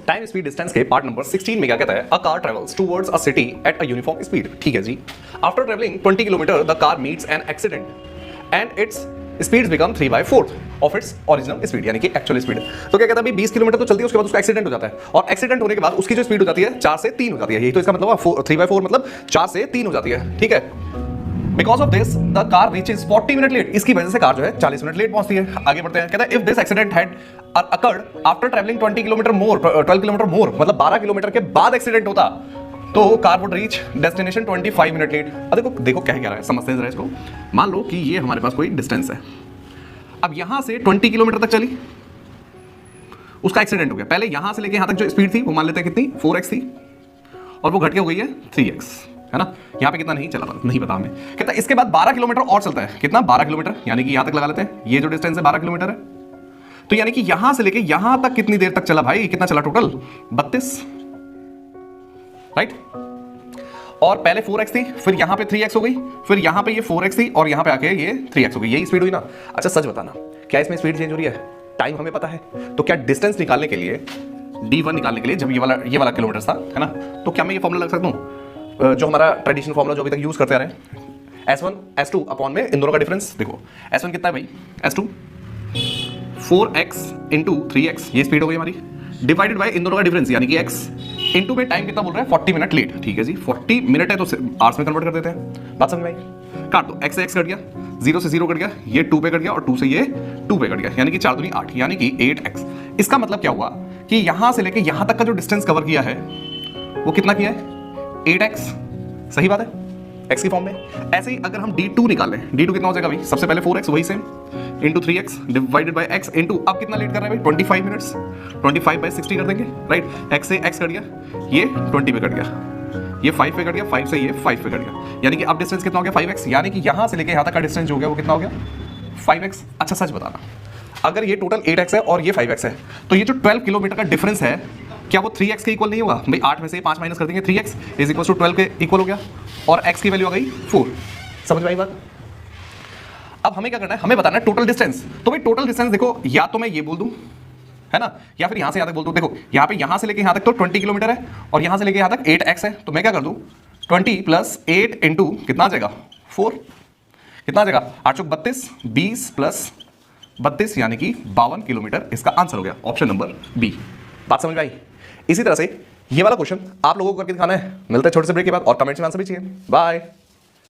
Time speed distance के part number 16 में क्या कहता है, a car travels towards a city at a uniform speed. ठीक है जी। After travelling 20 kilometre the car meets an accident and its speeds become 3/4 of its original speed, यानी कि एक्चुअल स्पीड। तो क्या कहता है, 20 किलोमीटर तो चलती है, उसके बाद उसका एक्सीडेंट हो जाता है, और एक्सीडेंट होने के बाद उसकी जो स्पीड हो जाती है 4 से 3 हो जाती है। यही तो इसका मतलब 3/4 मतलब 4 से 3 हो जाती है। ठीक है। Because of this the car reaches 40 minute late. इसकी वजह से कार जो है 40 मिनट लेट पहुंचती है। आगे बढ़ते हैं। कहता है if this accident had occurred after travelling 20 kilometre more 12 kilometre more, मतलब 12 किलोमीटर के बाद एक्सीडेंट होता तो car would reach destination 25 minutes late. अब देखो देखो कह क्या रहा है, समझते हैं जरा इसको। मान लो कि ये हमारे पास कोई डिस्टेंस है, अब यहां से 20 किलोमीटर तक चली, उसका एक्सीडेंट हो गया। पहले यहां से लेके यहां तक जो स्पीड थी वो मान लेते हैं कितनी, 4x थी, और वो घट के हो गई है 3x, है ना। यहां पे कितना नहीं चला, नहीं पता हमें। कहता है इसके बाद 12 किलोमीटर और चलता है, कितना, 12 किलोमीटर, यानी कि यहां तक लगा लेते हैं। ये जो डिस्टेंस है 12 किलोमीटर है, तो यानी कि यहां से लेके यहां तक कितनी देर तक चला भाई, कितना चला टोटल, 32, राइट। और पहले 4x थी, फिर यहां पे 3x हो गई, फिर यहां पे ये 4x थी, और यहां पे आके ये 3x हो गई। यही स्पीड हुई ना। अच्छा सच बताना, क्या इसमें स्पीड चेंज हो रही है? टाइम हमें पता है, तो क्या डिस्टेंस निकालने के लिए, d1 निकालने के लिए, जब ये वाला किलोमीटर था, है ना, तो क्या मैं ये फॉर्मूला लग सकता हूं, जो हमारा ट्रेडिशनल फॉर्मूला जो अभी तक यूज करते आ रहे हैं, S1 S2 अपॉन में इन दोनों का डिफरेंस। देखो S1 कितना है भाई, S2 4x इंटू 3x, ये स्पीड हो गई हमारी, डिवाइडेड बाय इन दोनों का डिफरेंस, यानी कि x इंटू में टाइम कितना बोल रहा है, 40 मिनट लेट। ठीक है जी, 40 मिनट है तो आवर्स में कन्वर्ट कर देते हैं। बात समझ में आई? काट दो, x से x कट गया, 0 से 0 कट गया, ये 2 पे कट गया, और 2 से ये 2 पे कट गया, यानी कि 4 दूनी 8, यानी कि 8x। इसका मतलब क्या हुआ कि यहां से लेके यहां तक का जो डिस्टेंस कवर किया है वो कितना किया है, 8x। सही बात है, x की फॉर्म में। ऐसे ही अगर हम d2 निकालें, d2 कितना हो जाएगा भाई, सबसे पहले 4x वही same into 3x divided by x into, अब कितना लेट कर रहा है भाई, 25 मिनट्स, 25/60 कर देंगे, राइट। x से x कट गया, ये 20 पे कट गया, ये 5 पे कट गया, 5 से ये 5 पे कट गया, यानी कि अब डिस्टेंस कितना हो गया, 5x, यानी कि यहां से लेके यहां तक का डिस्टेंस जो हो गया वो कितना हो गया, 5x। अच्छा सच बताना, अगर ये टोटल 8x है और ये 5x है, तो ये जो 12 किलोमीटर का डिफरेंस है, क्या वो 3x के इक्वल नहीं होगा भाई? 8 में से 5 माइनस कर देंगे, 3x इज इक्वल टू 12 के इक्वल हो गया, और x की वैल्यू आ गई 4। समझ में आई बात? अब हमें क्या करना है, हमें बताना है टोटल डिस्टेंस। तो भाई टोटल डिस्टेंस देखो, या तो मैं ये बोल दूं, है ना, या फिर यहां से यहां तक बोल दूं। देखो यहां पे यहां से लेके यहां तक तो 20 किलोमीटर है, और यहां से लेके यहां तक 8x है, तो मैं क्या कर दूं, 20 प्लस 8 इंटू कितना आ जाएगा, 4, कितना आ जाएगा, 8 चौक 32, 20 प्लस 32 यानी कि 52 किलोमीटर इसका आंसर हो गया, ऑप्शन नंबर बी। बात समझ में आई? इसी तरह से ये वाला क्वेश्चन आप लोगों को करके दिखाना है। मिलते हैं छोटे से ब्रेक के बाद, और कमेंट्स में आंसर भी चाहिए। बाय।